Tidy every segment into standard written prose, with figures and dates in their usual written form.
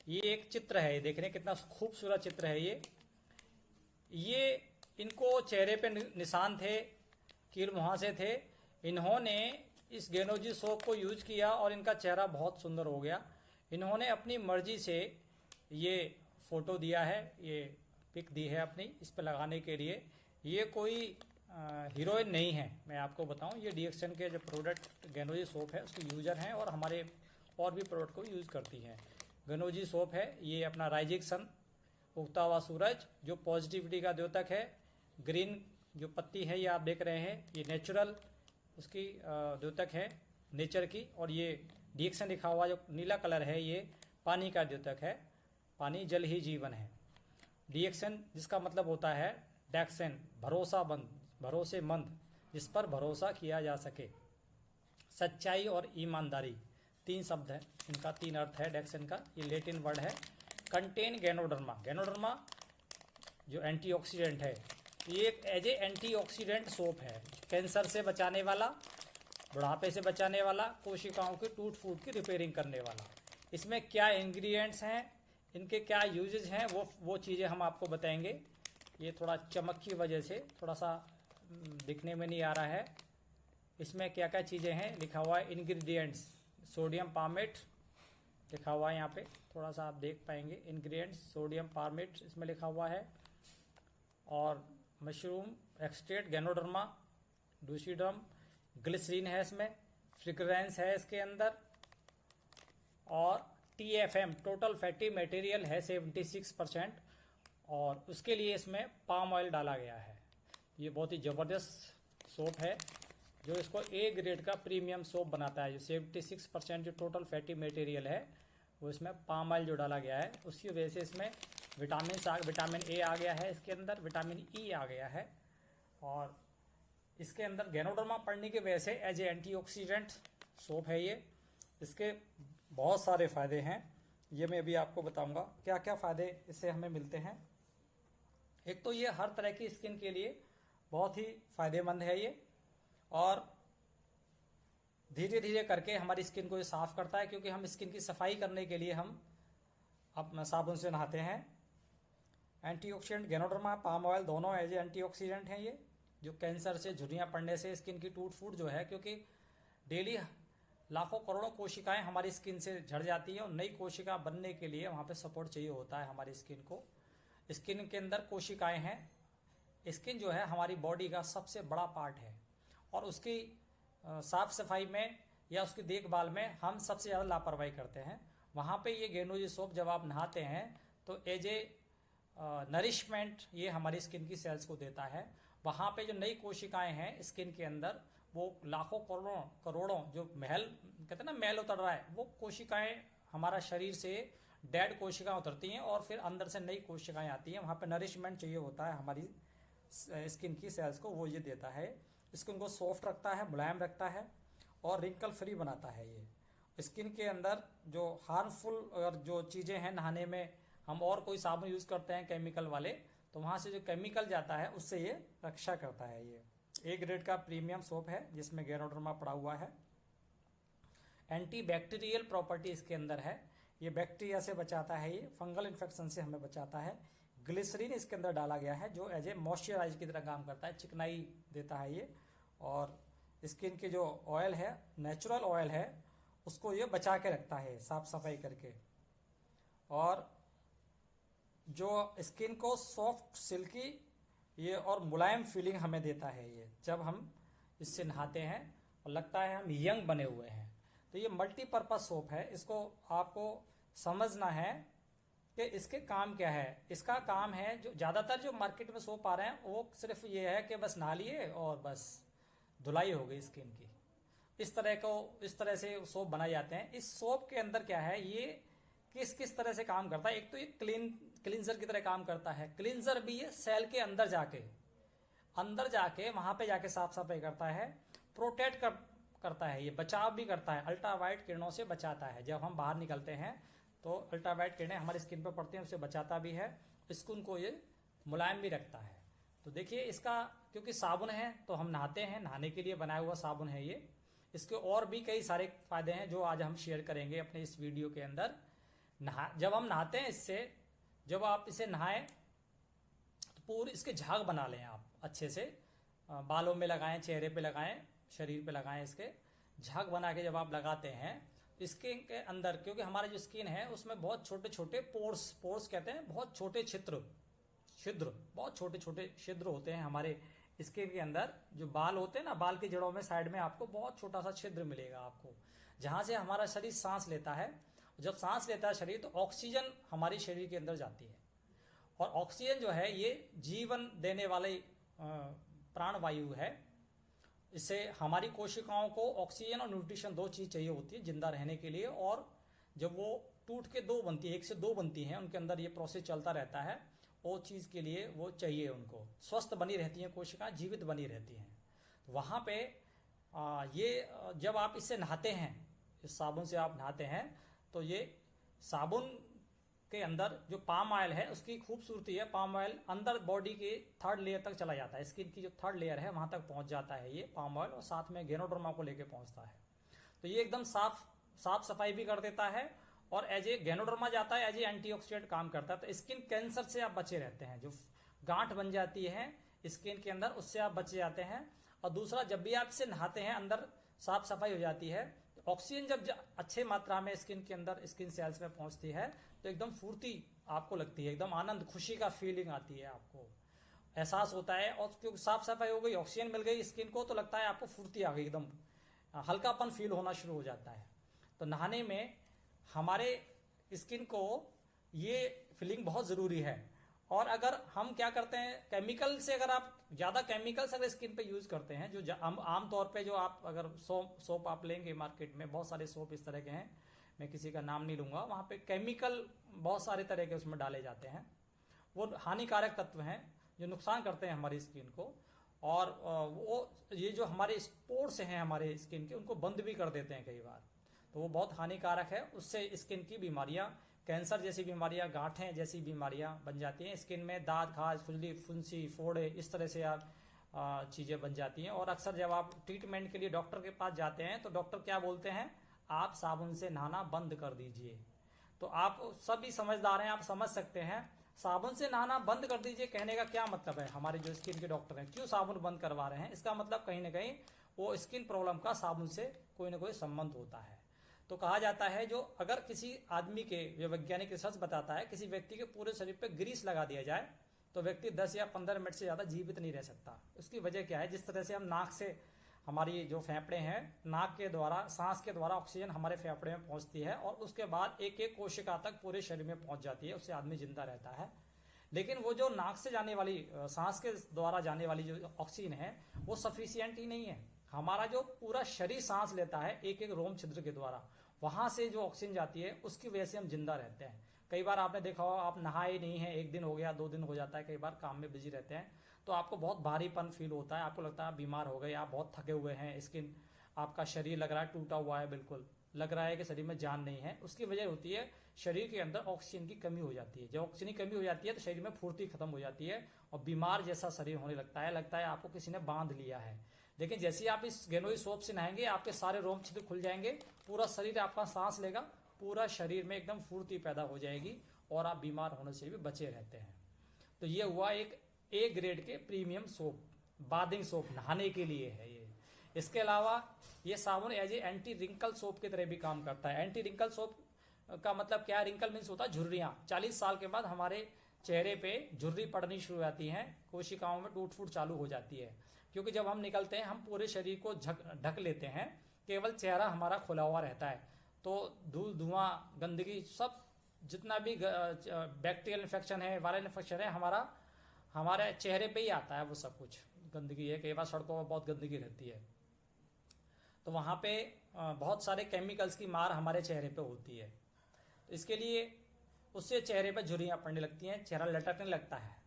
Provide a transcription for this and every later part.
ये एक चित्र है, देखने कितना खूबसूरत चित्र है ये इनको चेहरे पे निशान थे, कील मुहासे थे। इन्होंने इस गेनोजी सोप को यूज किया और इनका चेहरा बहुत सुंदर हो गया। इन्होंने अपनी मर्जी से ये फोटो दिया है, ये पिक दी है अपनी इस पे लगाने के लिए। ये कोई हीरोइन नहीं है, मैं आपको बताऊं। ये डीएक्सएन के जो प्रोडक्ट गेनोजी सोप है उसके यूजर हैं और हमारे और भी प्रोडक्ट को यूज करती हैं। गेनोजी सोप है ये अपना राइजिंग सन, उगता हुआ सूरज जो पॉजिटिविटी का द्योतक है। ग्रीन जो पत्ती है ये आप देख रहे हैं, ये नेचुरल उसकी द्योतक है नेचर की। और ये डीएक्सएन लिखा हुआ जो नीला कलर है ये पानी का द्योतक है, पानी जल ही जीवन है। डीएक्सएन जिसका मतलब होता है डेक्सेन, भरोसेमंद, जिस पर भरोसा किया जा सके। सच्चाई और ईमानदारी, तीन शब्द है इनका, तीन अर्थ है डेक्सेन का। ये लेटिन वर्ड है। कंटेन गैनोडर्मा, गैनोडर्मा जो एंटीऑक्सीडेंट है, ये एक एज ए एंटीऑक्सीडेंट सोप है। कैंसर से बचाने वाला, बुढ़ापे से बचाने वाला, कोशिकाओं की टूट फूट की रिपेयरिंग करने वाला। इसमें क्या इंग्रेडिएंट्स हैं, इनके क्या यूजेज हैं, वो चीज़ें हम आपको बताएंगे। ये थोड़ा चमक की वजह से थोड़ा सा दिखने में नहीं आ रहा है। इसमें क्या क्या चीज़ें हैं लिखा हुआ है, इंग्रेडिएंट्स। सोडियम पामेट लिखा हुआ है यहाँ पे, थोड़ा सा आप देख पाएंगे। इंग्रेडिएंट्स सोडियम पामेट इसमें लिखा हुआ है। और मशरूम एक्सट्रेट, गैनोडर्मा, डूसीडर्म, ग्लिसरीन है इसमें, फ्रिग्रेंस है इसके अंदर, और TFM टोटल फैटी मटेरियल है 76%। और उसके लिए इसमें पाम ऑयल डाला गया है। ये बहुत ही ज़बरदस्त सोप है जो इसको A ग्रेड का प्रीमियम सोप बनाता है। जो 76% जो टोटल फैटी मटेरियल है वो इसमें पाम ऑयल जो डाला गया है उसकी वजह से इसमें विटामिन A आ गया है, इसके अंदर विटामिन E आ गया है। और इसके अंदर गैनोडर्मा पड़ने की वजह से एज ए एंटीऑक्सीडेंट सोप है ये। इसके बहुत सारे फ़ायदे हैं, ये मैं अभी आपको बताऊंगा क्या क्या फ़ायदे इससे हमें मिलते हैं। एक तो ये हर तरह की स्किन के लिए बहुत ही फ़ायदेमंद है ये, और धीरे धीरे करके हमारी स्किन को ये साफ़ करता है, क्योंकि हम स्किन की सफाई करने के लिए हम अपना साबुन से नहाते हैं। एंटीऑक्सीडेंट गैनोडर्मा, पाम ऑयल दोनों एज ए एंटीऑक्सीडेंट हैं ये, जो कैंसर से, झुर्रियाँ पड़ने से, स्किन की टूट फूट जो है, क्योंकि डेली लाखों करोड़ों कोशिकाएं हमारी स्किन से झड़ जाती हैं और नई कोशिका बनने के लिए वहाँ पे सपोर्ट चाहिए होता है हमारी स्किन को। स्किन के अंदर कोशिकाएं हैं। स्किन जो है हमारी बॉडी का सबसे बड़ा पार्ट है, और उसकी साफ सफाई में या उसकी देखभाल में हम सबसे ज़्यादा लापरवाही करते हैं। वहाँ पे ये गेनोजी सोप जब आप नहाते हैं तो एज ए नरिशमेंट ये हमारी स्किन की सेल्स को देता है। वहाँ पे जो नई कोशिकाएं हैं स्किन के अंदर, वो लाखों करोड़ों जो कहते हैं ना मैल उतर रहा है, वो कोशिकाएं हमारा शरीर से डेड कोशिकाएं उतरती हैं और फिर अंदर से नई कोशिकाएं आती हैं। वहाँ पे नरिशमेंट चाहिए होता है हमारी स्किन की सेल्स को, वो ये देता है। स्किन को सॉफ्ट रखता है, मुलायम रखता है और रिंकल फ्री बनाता है ये। स्किन के अंदर जो हार्मफुल और जो चीज़ें हैं नहाने में, हम और कोई साबुन यूज़ करते हैं केमिकल वाले, तो वहाँ से जो केमिकल जाता है उससे ये रक्षा करता है। ये A ग्रेड का प्रीमियम सोप है जिसमें गैनोडर्मा पड़ा हुआ है। एंटी बैक्टीरियल प्रॉपर्टी इसके अंदर है, ये बैक्टीरिया से बचाता है, ये फंगल इन्फेक्शन से हमें बचाता है। ग्लिसरीन इसके अंदर डाला गया है जो एज ए मॉइस्चराइज की तरह काम करता है, चिकनाई देता है ये। और स्किन के जो ऑयल है, नेचुरल ऑयल है, उसको ये बचा के रखता है साफ सफाई करके। और जो स्किन को सॉफ्ट, सिल्की ये और मुलायम फीलिंग हमें देता है ये, जब हम इससे नहाते हैं और लगता है हम यंग बने हुए हैं। तो ये मल्टीपर्पज सोप है, इसको आपको समझना है कि इसके काम क्या है। इसका काम है, जो ज़्यादातर जो मार्केट में सोप आ रहे हैं वो सिर्फ ये है कि बस नहा लिए और बस धुलाई हो गई स्किन की। इस तरह से सोप बनाए जाते हैं। इस सोप के अंदर क्या है, ये किस किस तरह से काम करता है। एक तो ये क्लींजर की तरह काम करता है। क्लींजर भी ये सेल के अंदर जाके वहां पे जाके साफ सफाई करता है, प्रोटेक्ट करता है, ये बचाव भी करता है, अल्ट्रावायलेट किरणों से बचाता है। जब हम बाहर निकलते हैं तो अल्ट्रावायलेट किरणें हमारी स्किन पर पड़ती हैं, उससे बचाता भी है। स्किन को ये मुलायम भी रखता है। तो देखिए इसका, क्योंकि साबुन है तो हम नहाते हैं, नहाने के लिए बनाया हुआ साबुन है ये। इसके और भी कई सारे फायदे हैं जो आज हम शेयर करेंगे अपने इस वीडियो के अंदर। जब हम नहाते हैं इससे, जब आप इसे नहाएं तो पूरी इसके झाग बना लें आप अच्छे से, बालों में लगाएं, चेहरे पे लगाएं, शरीर पे लगाएं, इसके झाग बना के जब आप लगाते हैं स्किन के अंदर, क्योंकि हमारा जो स्किन है उसमें बहुत छोटे छोटे पोर्स कहते हैं, बहुत छोटे छिद्र बहुत छोटे छोटे छिद्र होते हैं हमारे स्किन के अंदर। जो बाल होते हैं ना, बाल की जड़ों में साइड में आपको बहुत छोटा सा छिद्र मिलेगा आपको, जहां से हमारा शरीर सांस लेता है। जब सांस लेता है शरीर तो ऑक्सीजन हमारे शरीर के अंदर जाती है, और ऑक्सीजन जो है ये जीवन देने वाले प्राण वायु है। इससे हमारी कोशिकाओं को ऑक्सीजन और न्यूट्रिशन, दो चीज चाहिए होती है जिंदा रहने के लिए। और जब वो टूट के दो बनती है, एक से दो बनती हैं, उनके अंदर ये प्रोसेस चलता रहता है, वो चीज के लिए वो चाहिए उनको। स्वस्थ बनी रहती हैं कोशिकाएं, जीवित बनी रहती हैं। तो वहां पे ये जब आप इससे नहाते हैं, इस साबुन से आप नहाते हैं, तो ये साबुन के अंदर जो पाम ऑयल है उसकी खूबसूरती है, पाम ऑयल अंदर बॉडी के थर्ड लेयर तक चला जाता है, स्किन की जो थर्ड लेयर है वहां तक पहुंच जाता है ये पाम ऑयल, और साथ में गैनोडर्मा को लेके पहुंचता है। तो ये एकदम साफ सफाई भी कर देता है, और एज ए गैनोडर्मा जाता है, एज ए एंटीऑक्सीडेंट काम करता है। तो स्किन कैंसर से आप बचे रहते हैं, जो गांठ बन जाती है स्किन के अंदर उससे आप बचे जाते हैं। और दूसरा, जब भी आप इससे नहाते हैं अंदर साफ सफाई हो जाती है, ऑक्सीजन जब अच्छे मात्रा में स्किन के अंदर, स्किन सेल्स में पहुंचती है, तो एकदम फुर्ती आपको लगती है, एकदम आनंद, खुशी का फीलिंग आती है, आपको एहसास होता है। और क्योंकि साफ सफाई हो गई, ऑक्सीजन मिल गई स्किन को, तो लगता है आपको फुर्ती आ गई, एकदम हल्कापन फील होना शुरू हो जाता है। तो नहाने में हमारे स्किन को ये फीलिंग बहुत जरूरी है। और अगर हम क्या करते हैं, केमिकल से, अगर आप ज्यादा केमिकल्स अगर स्किन पे यूज करते हैं, जो आम तौर पे जो आप अगर सोप आप लेंगे मार्केट में, बहुत सारे सोप इस तरह के हैं, मैं किसी का नाम नहीं लूंगा, वहां पे केमिकल बहुत सारे तरह के उसमें डाले जाते हैं। वो हानिकारक तत्व हैं जो नुकसान करते हैं हमारी स्किन को, और वो ये जो हमारे स्पोर्स हैं हमारे स्किन के, उनको बंद भी कर देते हैं कई बार। तो वो बहुत हानिकारक है, उससे स्किन की बीमारियां, कैंसर जैसी बीमारियां, गांठें जैसी बीमारियां बन जाती हैं स्किन में, दाद, खाज, खुजली, फुंसी, फोड़े, इस तरह से आप चीजें बन जाती हैं। और अक्सर जब आप ट्रीटमेंट के लिए डॉक्टर के पास जाते हैं तो डॉक्टर क्या बोलते हैं, आप साबुन से नहाना बंद कर दीजिए। तो आप सभी समझदार हैं, आप समझ सकते हैं साबुन से नहाना बंद कर दीजिए कहने का क्या मतलब है। हमारे जो स्किन के डॉक्टर हैं क्यों साबुन बंद करवा रहे हैं, इसका मतलब कहीं ना कहीं वो स्किन प्रॉब्लम का साबुन से कोई ना कोई संबंध होता है। तो कहा जाता है, जो अगर किसी आदमी के, जो वैज्ञानिक रिसर्च बताता है, किसी व्यक्ति के पूरे शरीर पे ग्रीस लगा दिया जाए तो व्यक्ति 10 या 15 मिनट से ज्यादा जीवित नहीं रह सकता। उसकी वजह क्या है, जिस तरह से हम नाक से, हमारी जो फेफड़े हैं, नाक के द्वारा, सांस के द्वारा ऑक्सीजन हमारे फेफड़े में पहुंचती है और उसके बाद एक एक कोशिका तक पूरे शरीर में पहुंच जाती है, उससे आदमी जिंदा रहता है। लेकिन वो जो नाक से जाने वाली, सांस के द्वारा जाने वाली जो ऑक्सीजन है वो सफिशियंट ही नहीं है। हमारा जो पूरा शरीर सांस लेता है एक एक रोम छिद्र के द्वारा, वहां से जो ऑक्सीजन जाती है उसकी वजह से हम जिंदा रहते हैं। कई बार आपने देखा हो, आप नहाए नहीं है, एक दिन हो गया, 2 दिन हो जाता है, कई बार काम में बिजी रहते हैं, तो आपको बहुत भारीपन फील होता है, आपको लगता है आप बीमार हो गए, आप बहुत थके हुए हैं, स्किन, आपका शरीर लग रहा है टूटा हुआ है, बिल्कुल लग रहा है कि शरीर में जान नहीं है। उसकी वजह होती है शरीर के अंदर ऑक्सीजन की कमी हो जाती है। जब ऑक्सीजन की कमी हो जाती है तो शरीर में फुर्ती खत्म हो जाती है और बीमार जैसा शरीर होने लगता है आपको किसी ने बांध लिया है। लेकिन जैसे ही आप इस गेनोई सोप से नहाएंगे, आपके सारे रोम छिद्र खुल जाएंगे, पूरा शरीर आपका सांस लेगा, पूरा शरीर में एकदम फुर्ती पैदा हो जाएगी और आप बीमार होने से भी बचे रहते हैं। तो ये हुआ एक ए ग्रेड के प्रीमियम सोप, बाथिंग सोप, नहाने के लिए है ये। इसके अलावा ये साबुन as a anti wrinkle soap की तरह भी काम करता है। एंटी रिंकल सोप का मतलब क्या है, रिंकल मीन्स होता है झुर्रियां। 40 साल के बाद हमारे चेहरे पे झुर्री पड़नी शुरू हो जाती है, कोशिकाओं में टूट फूट चालू हो जाती है, क्योंकि जब हम निकलते हैं हम पूरे शरीर को ढक लेते हैं, केवल चेहरा हमारा खुला हुआ रहता है। तो धूल, धुआं, गंदगी, सब जितना भी बैक्टीरियल इन्फेक्शन है, वायरल इन्फेक्शन है, हमारे चेहरे पे ही आता है वो सब कुछ गंदगी है। कई बार सड़कों में बहुत गंदगी रहती है, तो वहां पे बहुत सारे केमिकल्स की मार हमारे चेहरे पे होती है। तो इसके लिए उससे चेहरे पे झुर्रियां पड़ने लगती हैं, चेहरा लटकने लगता है।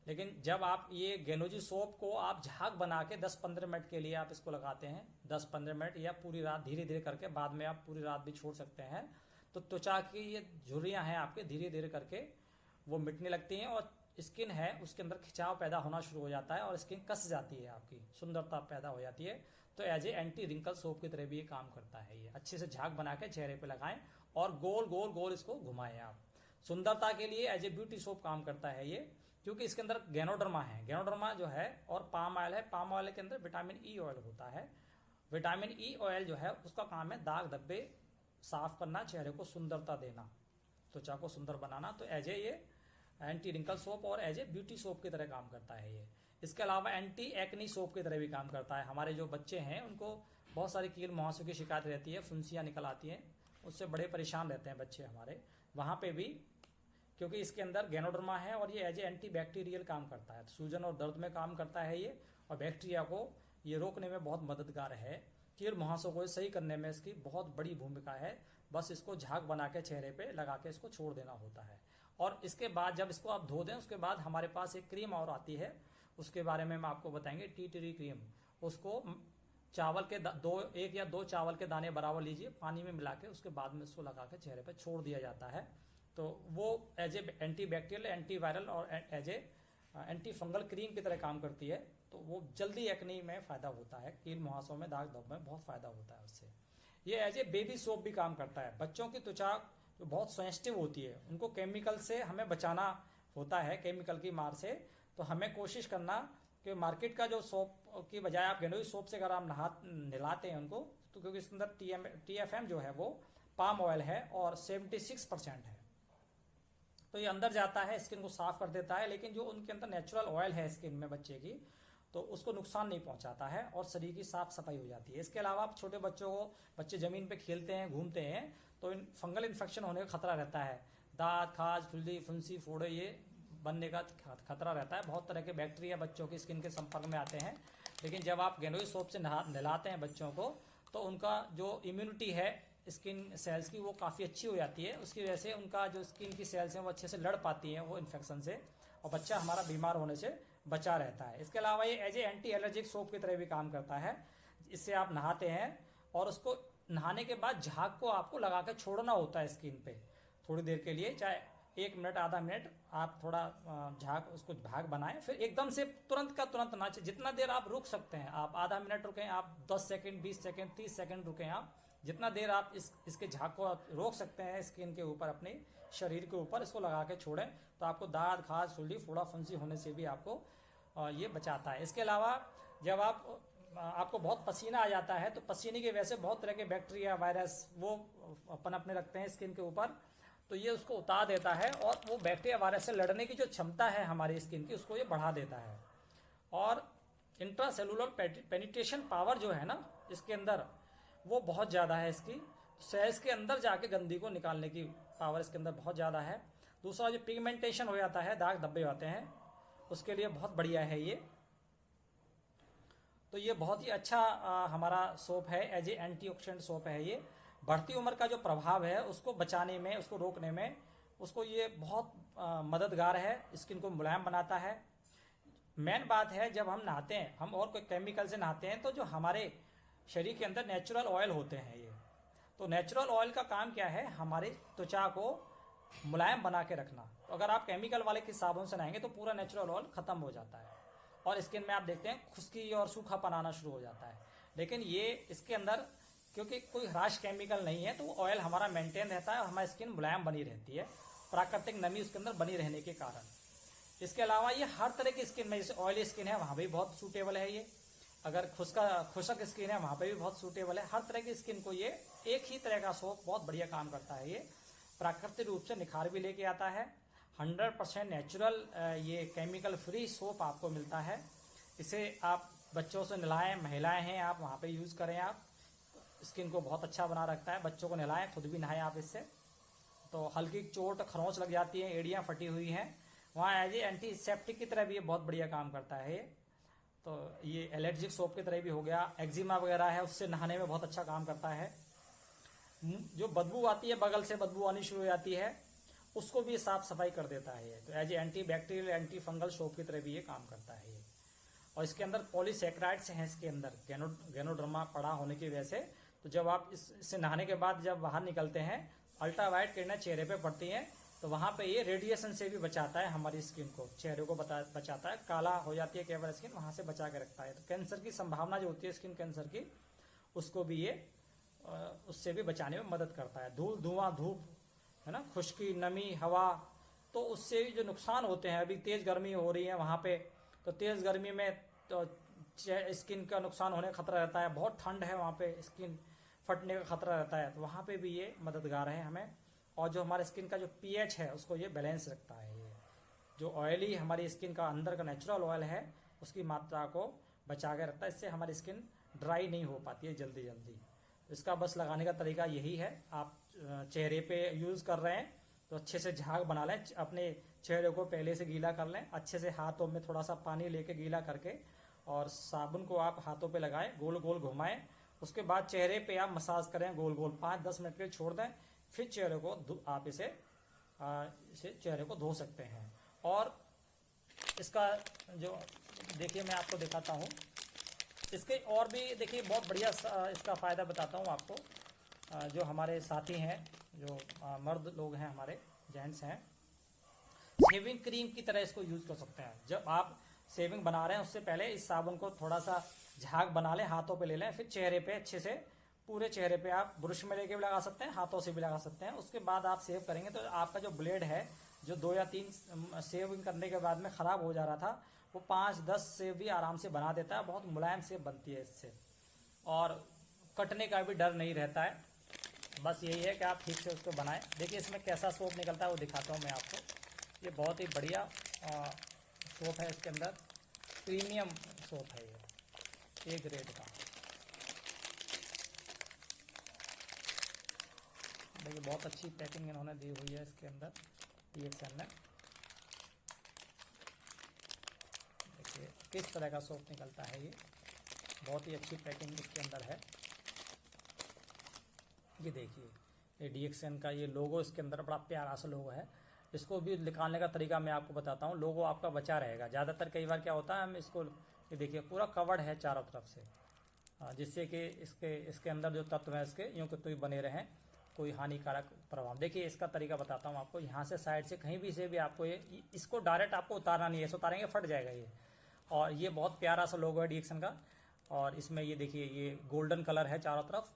लेकिन जब आप ये गेनोजी सोप को आप झाग बना के 10-15 मिनट के लिए आप इसको लगाते हैं, 10-15 मिनट या पूरी रात धीरे धीरे करके, बाद में आप पूरी रात भी छोड़ सकते हैं, तो त्वचा की ये झुर्रियां हैं आपके धीरे धीरे करके वो मिटने लगती हैं और स्किन है उसके अंदर खिंचाव पैदा होना शुरू हो जाता है और स्किन कस जाती है, आपकी सुंदरता पैदा हो जाती है। तो as a anti wrinkle soap की तरह भी ये काम करता है। ये अच्छे से झाग बना के चेहरे पे लगाएं और गोल गोल गोल इसको घुमाएं आप। सुंदरता के लिए एज ए ब्यूटी सोप काम करता है ये, क्योंकि इसके अंदर गैनोडर्मा है, गैनोडर्मा जो है, और पाम ऑयल है। पाम ऑयल के अंदर विटामिन ई ऑयल होता है। विटामिन ई ऑयल जो है उसका काम है दाग धब्बे साफ करना, चेहरे को सुंदरता देना, त्वचा को सुंदर बनाना। तो एज ए ये एंटी रिंकल सोप और एज ए ब्यूटी सोप की तरह काम करता है ये। इसके अलावा एंटी एक्नी सोप की तरह भी काम करता है। हमारे जो बच्चे हैं उनको बहुत सारी कील मुहासों की शिकायत रहती है, फुंसियाँ निकल आती हैं, उससे बड़े परेशान रहते हैं बच्चे हमारे। वहाँ पे भी क्योंकि इसके अंदर गैनोडर्मा है और ये एज ए एंटी बैक्टीरियल काम करता है, सूजन और दर्द में काम करता है ये, और बैक्टीरिया को ये रोकने में बहुत मददगार है। कील मुहासों को सही करने में इसकी बहुत बड़ी भूमिका है। बस इसको झाग बना के चेहरे पे लगा के इसको छोड़ देना होता है। और इसके बाद जब इसको आप धो दें, उसके बाद हमारे पास एक क्रीम और आती है, उसके बारे में हम आपको बताएंगे, टी ट्री क्रीम। उसको चावल के एक या दो चावल के दाने बराबर लीजिए, पानी में मिला के उसके बाद में उसको लगा के चेहरे पे छोड़ दिया जाता है। तो वो as a anti bacterial, anti viral और as a anti fungal cream की तरह काम करती है। तो वो जल्दी एक्ने में फायदा होता है, कील मुहासों में दाग धब्बे में बहुत फायदा होता है उससे। ये एज ए बेबी सोप भी काम करता है। बच्चों की त्वचा जो बहुत सेंसिटिव होती है, उनको केमिकल से हमें बचाना होता है, केमिकल की मार से। तो हमें कोशिश करना कि मार्केट का जो सोप की बजाय आप गेनोई सोप से अगर आप नहलाते हैं उनको, तो क्योंकि इसके अंदर TFM जो है वो पाम ऑयल है और 76% है, तो ये अंदर जाता है, स्किन को साफ कर देता है। लेकिन जो उनके अंदर नेचुरल ऑयल है स्किन में बच्चे की, तो उसको नुकसान नहीं पहुंचाता है और शरीर की साफ सफाई हो जाती है। इसके अलावा आप छोटे बच्चों को, बच्चे जमीन पे खेलते हैं, घूमते हैं, तो फंगल इन्फेक्शन होने का खतरा रहता है। दांत, खाज, खुजली, फुंसी, फोड़े ये बनने का खतरा रहता है। बहुत तरह के बैक्टीरिया बच्चों की स्किन के संपर्क में आते हैं। लेकिन जब आप गेनोई सोप से नहलाते हैं बच्चों को, तो उनका जो इम्यूनिटी है स्किन सेल्स की वो काफ़ी अच्छी हो जाती है। उसकी वजह से उनका जो स्किन की सेल्स हैं वो अच्छे से लड़ पाती हैं वो इन्फेक्शन से, और बच्चा हमारा बीमार होने से बचा रहता है। इसके अलावा ये as a anti allergic soap की तरह भी काम करता है। इससे आप नहाते हैं और उसको नहाने के बाद झाग को आपको लगा के छोड़ना होता है स्किन पे थोड़ी देर के लिए, चाहे 1 मिनट, आधा मिनट आप थोड़ा झाग उसको भाग बनाएं। फिर एकदम से तुरंत का तुरंत ना, जितना देर आप रुक सकते हैं, आप आधा मिनट रुकें, आप 10 सेकंड, 20 सेकंड, 30 सेकंड रुकें, आप जितना देर आप इसके झाग को रोक सकते हैं स्किन के ऊपर, अपने शरीर के ऊपर इसको लगा के छोड़ें, तो आपको दाद, खाज, खुजली, फोड़ा, फुंसी होने से भी आपको ये बचाता है। इसके अलावा जब आपको बहुत पसीना आ जाता है, तो पसीने की वजह से बहुत तरह के बैक्टीरिया, वायरस वो पनपने लगते हैं स्किन के ऊपर, तो ये उसको उतार देता है और वो बैक्टीरिया वायरस से लड़ने की जो क्षमता है हमारी स्किन की, उसको ये बढ़ा देता है। और इंट्रासेलुलर पेनिट्रेशन पावर जो है ना इसके अंदर, वो बहुत ज़्यादा है इसकी। सेल्स के अंदर जाके गंदगी को निकालने की पावर इसके अंदर बहुत ज़्यादा है। दूसरा, जो पिगमेंटेशन हो जाता है, दाग धब्बे होते हैं, उसके लिए बहुत बढ़िया है ये। तो ये बहुत ही अच्छा हमारा सोप है, एज ए एंटीऑक्सीडेंट सोप है ये। बढ़ती उम्र का जो प्रभाव है उसको बचाने में, उसको रोकने में, उसको ये बहुत मददगार है। स्किन को मुलायम बनाता है। मेन बात है, जब हम नहाते हैं, हम और कोई केमिकल से नहाते हैं, तो जो हमारे शरीर के अंदर नेचुरल ऑयल होते हैं ये, तो नेचुरल ऑयल का काम क्या है, हमारी त्वचा को मुलायम बना के रखना। तो अगर आप केमिकल वाले की साबुन से नहाएंगे तो पूरा नेचुरल ऑयल खत्म हो जाता है और स्किन में आप देखते हैं खुश्की और सूखापन आना शुरू हो जाता है। लेकिन ये इसके अंदर क्योंकि कोई हराश केमिकल नहीं है, तो ऑयल हमारा मेंटेन रहता है और हमारी स्किन मुलायम बनी रहती है, प्राकृतिक नमी उसके अंदर बनी रहने के कारण। इसके अलावा ये हर तरह की स्किन में, जैसे ऑयली स्किन है वहाँ भी बहुत सूटेबल है ये, अगर खुशक स्किन है वहाँ पे भी बहुत सूटेबल है। हर तरह की स्किन को ये एक ही तरह का सोप बहुत बढ़िया काम करता है। ये प्राकृतिक रूप से निखार भी लेके आता है। 100% नेचुरल ये केमिकल फ्री सोप आपको मिलता है। इसे आप बच्चों से नहलाएं, महिलाएं हैं आप वहाँ पे यूज़ करें, आप स्किन को बहुत अच्छा बना रखता है। बच्चों को नहलाएं, खुद भी नहाएं आप इससे। तो हल्की चोट, खरोंच लग जाती है, एड़ियाँ फटी हुई हैं, वहाँ एज ए एंटीसेप्टिक की तरह भी ये बहुत बढ़िया काम करता है। तो ये एलर्जिक सोप की तरह भी हो गया। एक्जिमा वगैरह है उससे नहाने में बहुत अच्छा काम करता है। जो बदबू आती है, बगल से बदबू आनी शुरू हो जाती है, उसको भी साफ सफाई कर देता है ये। तो as a anti bacterial, anti fungal soap की तरह भी ये काम करता है ये। और इसके अंदर पॉलीसैकेराइड्स हैं इसके अंदर, गैनोडर्मा पड़ा होने की वजह से। तो जब आप इससे नहाने के बाद जब बाहर निकलते हैं, अल्ट्रावायलेट किरणें चेहरे पे पड़ती हैं, तो वहाँ पे ये रेडिएशन से भी बचाता है हमारी स्किन को, चेहरे को बचाता है। काला हो जाती है केवल स्किन, वहाँ से बचा के रखता है। तो कैंसर की संभावना जो होती है स्किन कैंसर की, उसको भी ये उससे भी बचाने में मदद करता है। धूल, धुआं, धूप, है ना, खुश्की, नमी, हवा, तो उससे भी जो नुकसान होते हैं, अभी तेज़ गर्मी हो रही है वहाँ पे, तो तेज़ गर्मी में तो स्किन का नुकसान होने का खतरा रहता है। बहुत ठंड है वहाँ पे, स्किन फटने का खतरा रहता है, तो वहाँ पे भी ये मददगार है हमें। और जो हमारे स्किन का जो पीएच है उसको ये बैलेंस रखता है। ये जो ऑयली हमारी स्किन का अंदर का नेचुरल ऑयल है उसकी मात्रा को बचा के रखता है, इससे हमारी स्किन ड्राई नहीं हो पाती है जल्दी जल्दी। इसका बस लगाने का तरीका यही है, आप चेहरे पे यूज़ कर रहे हैं तो अच्छे से झाग बना लें, अपने चेहरे को पहले से गीला कर लें, अच्छे से हाथों में थोड़ा सा पानी लेके गीला करके और साबुन को आप हाथों पे लगाएं, गोल गोल घुमाएं, उसके बाद चेहरे पे आप मसाज करें गोल गोल, 5-10 मिनट के लिए छोड़ दें, फिर चेहरे को आप इसे चेहरे को धो सकते हैं। और इसका जो देखिए मैं आपको दिखाता हूँ, इसके और भी देखिए बहुत बढ़िया इसका फ़ायदा बताता हूँ आपको। जो हमारे साथी हैं, जो मर्द लोग हैं, हमारे जेंट्स हैं, शेविंग क्रीम की तरह इसको यूज़ कर सकते हैं। जब आप शेविंग बना रहे हैं उससे पहले इस साबुन को थोड़ा सा झाग बना लें, हाथों पे ले लें, फिर चेहरे पे अच्छे से पूरे चेहरे पे आप ब्रश में लेके भी लगा सकते हैं, हाथों से भी लगा सकते हैं। उसके बाद आप सेव करेंगे तो आपका जो ब्लेड है, जो 2 या 3 सेविंग करने के बाद में ख़राब हो जा रहा था, वो 5-10 सेव भी आराम से बना देता है। बहुत मुलायम सेव बनती है इससे, और कटने का भी डर नहीं रहता है। बस यही है कि आप ठीक से उसको बनाएं। देखिए इसमें कैसा सोप निकलता है वो दिखाता हूँ मैं आपको। ये बहुत ही बढ़िया सोप है, इसके अंदर प्रीमियम सोप है, ये ए ग्रेड का। देखिए बहुत अच्छी पैकिंग इन्होंने दी हुई है इसके अंदर DXN ने। देखिए किस तरह का सोप निकलता है, ये बहुत ही अच्छी पैकिंग इसके अंदर है। ये देखिए ये DXN का ये लोगो इसके अंदर बड़ा प्यारा सा लोगो है। इसको भी निकालने का तरीका मैं आपको बताता हूँ। लोगो आपका बचा रहेगा। ज़्यादातर कई बार क्या होता है, हम इसको, ये देखिए पूरा कवर्ड है चारों तरफ से, जिससे कि इसके अंदर जो तत्व हैं इसके यूँ कि तो बने रहें, कोई हानिकारक प्रभाव। देखिए इसका तरीका बताता हूँ आपको। यहाँ से साइड से कहीं भी से भी आपको ये, इसको डायरेक्ट आपको उतारना नहीं है, ऐसे उतारेंगे फट जाएगा ये। और ये बहुत प्यारा सा लोगो है DXN का, और इसमें ये देखिए ये गोल्डन कलर है चारों तरफ,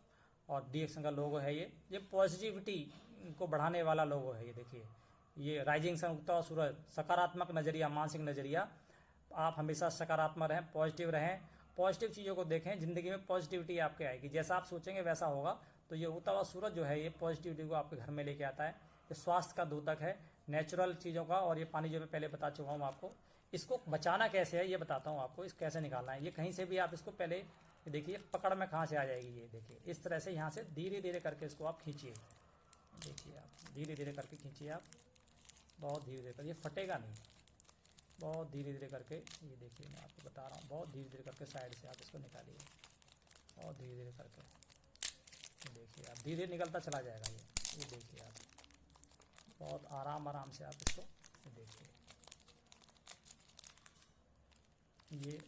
और DXN का लोगो है ये पॉजिटिविटी को बढ़ाने वाला लोगो है। ये देखिए ये राइजिंग सन, उगता हुआ सूरज, सकारात्मक नज़रिया, मानसिक नज़रिया। आप हमेशा सकारात्मक रहें, पॉजिटिव रहें, पॉजिटिव चीज़ों को देखें, ज़िंदगी में पॉजिटिविटी आपके आएगी। जैसा आप सोचेंगे वैसा होगा। तो ये उगता हुआ सूरज जो है ये पॉजिटिविटी को आपके घर में लेके आता है। ये स्वास्थ्य का द्योतक है, नेचुरल चीज़ों का। और ये पानी जो मैं पहले बता चुका हूँ आपको, इसको बचाना कैसे है ये बताता हूँ आपको, इस कैसे निकालना है। ये कहीं से भी आप इसको पहले, ये देखिए पकड़ में कहाँ से आ जाएगी, ये देखिए इस तरह से यहाँ से धीरे धीरे करके इसको आप खींचिए। देखिए आप धीरे धीरे करके खींचिए, आप बहुत धीरे धीरे कर, ये फटेगा नहीं, बहुत धीरे धीरे करके। ये देखिए मैं आपको बता रहा हूँ, बहुत धीरे धीरे करके साइड से आप इसको निकालिए, बहुत धीरे धीरे करके। ये देखिए आप धीरे निकलता चला जाएगा ये देखिए आप, बहुत आराम आराम से आप इसको, ये देखिए ये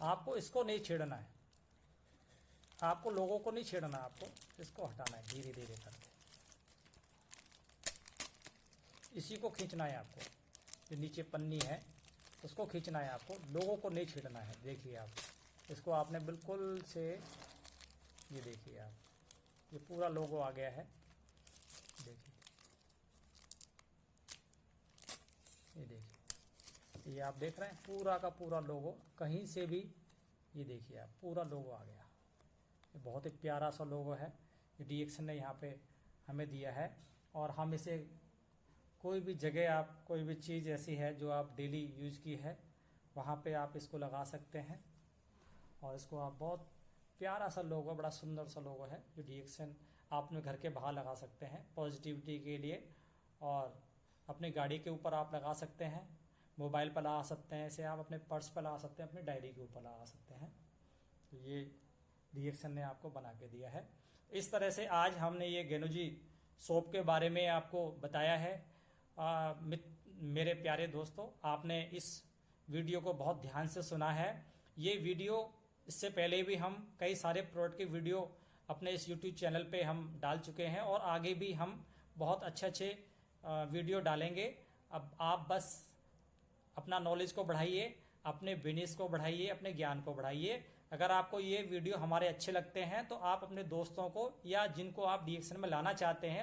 आपको इसको नहीं छेड़ना है, आपको लोगों को नहीं छेड़ना, आपको इसको हटाना है धीरे धीरे करके। इसी को खींचना है आपको, जो नीचे पन्नी है उसको खींचना है आपको, लोगों को नहीं छेड़ना है। देखिए आप इसको आपने बिल्कुल से, ये देखिए आप, ये पूरा लोगो आ गया है। देखिए ये देखिए, ये आप देख रहे हैं पूरा का पूरा लोगो, कहीं से भी, ये देखिए आप पूरा लोगो आ गया। ये बहुत ही प्यारा सा लोगो है, ये DXN ने यहाँ पे हमें दिया है। और हम इसे कोई भी जगह, आप कोई भी चीज़ ऐसी है जो आप डेली यूज की है, वहाँ पे आप इसको लगा सकते हैं। और इसको आप, बहुत प्यारा सा लोगो, बड़ा सुंदर सा लोगो है जो DXN आप अपने घर के बाहर लगा सकते हैं पॉजिटिविटी के लिए। और अपनी गाड़ी के ऊपर आप लगा सकते हैं, मोबाइल पर लगा सकते हैं, इसे आप अपने पर्स पर लगा सकते हैं, अपनी डायरी के ऊपर लगा सकते हैं। तो ये DXN ने आपको बना के दिया है। इस तरह से आज हमने ये गेनोजी सोप के बारे में आपको बताया है। मेरे प्यारे दोस्तों, आपने इस वीडियो को बहुत ध्यान से सुना है। ये वीडियो, इससे पहले भी हम कई सारे प्रोडक्ट की वीडियो अपने इस YouTube चैनल पे हम डाल चुके हैं और आगे भी हम बहुत अच्छे अच्छे वीडियो डालेंगे। अब आप बस अपना नॉलेज को बढ़ाइए, अपने बिजनेस को बढ़ाइए, अपने ज्ञान को बढ़ाइए। अगर आपको ये वीडियो हमारे अच्छे लगते हैं तो आप अपने दोस्तों को या जिनको आप DXN में लाना चाहते हैं